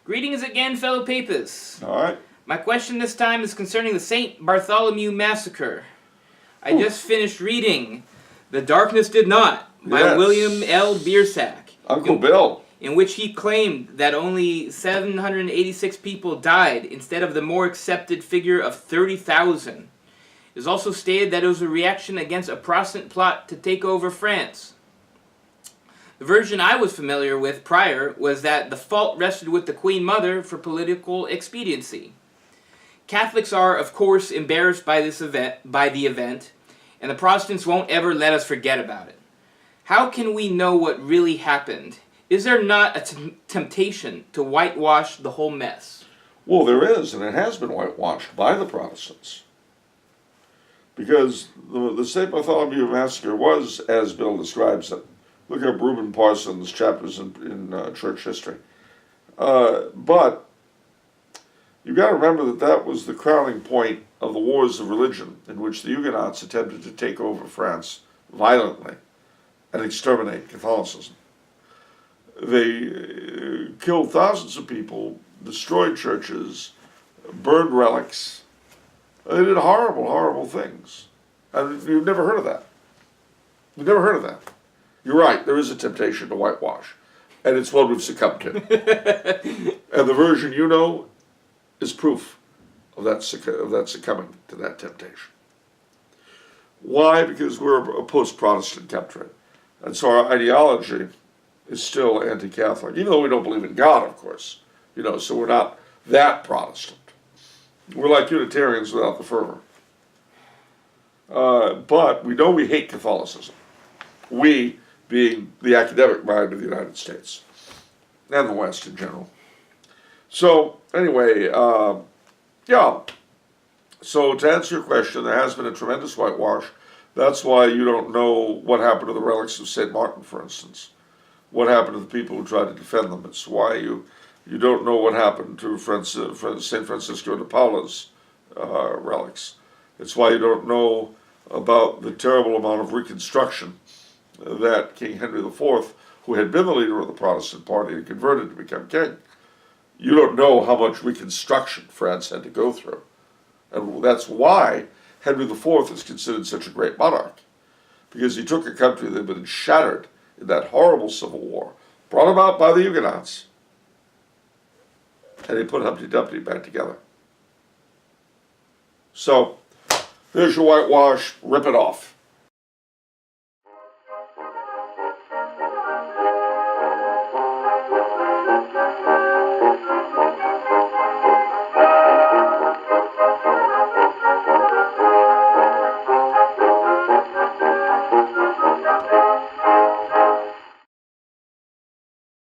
Greetings again, fellow papists. All right. My question this time is concerning the St. Bartholomew Massacre. I just finished reading The Darkness Did Not by William L. Biersach. Uncle Bill. In which he claimed that only 786 people died instead of the more accepted figure of 30,000. It is also stated that it was a reaction against a Protestant plot to take over France. The version I was familiar with prior was that the fault rested with the Queen Mother for political expediency. Catholics are, of course, embarrassed by the event, and the Protestants won't ever let us forget about it. How can we know what really happened? Is there not a temptation to whitewash the whole mess? Well, there is, and it has been whitewashed by the Protestants. Because the St. Bartholomew Massacre was, as Bill describes it. Look up Reuben Parsons' chapters in church history. But you've got to remember that that was the crowning point of the wars of religion in which the Huguenots attempted to take over France violently and exterminate Catholicism. They killed thousands of people, destroyed churches, burned relics. They did horrible, horrible things. And you've never heard of that. You've never heard of that. You're right, there is a temptation to whitewash. And it's one we've succumbed to. And the version you know is proof of that succumbing to that temptation. Why? Because we're a post-Protestant country. And so our ideology is still anti-Catholic, even though we don't believe in God, of course. So we're not that Protestant. We're like Unitarians without the fervor. But we know we hate Catholicism. We being the academic mind of the United States and the West in general. So anyway, yeah. So to answer your question, there has been a tremendous whitewash. That's why you don't know what happened to the relics of St. Martin, for instance. What happened to the people who tried to defend them. It's why you don't know what happened to St. Francisco de Paula's relics. It's why you don't know about the terrible amount of reconstruction that King Henry IV, who had been the leader of the Protestant party and converted to become king, you don't know how much reconstruction France had to go through. And that's why Henry IV is considered such a great monarch, because he took a country that had been shattered in that horrible civil war, brought about by the Huguenots, and he put Humpty Dumpty back together. So, there's your whitewash, rip it off.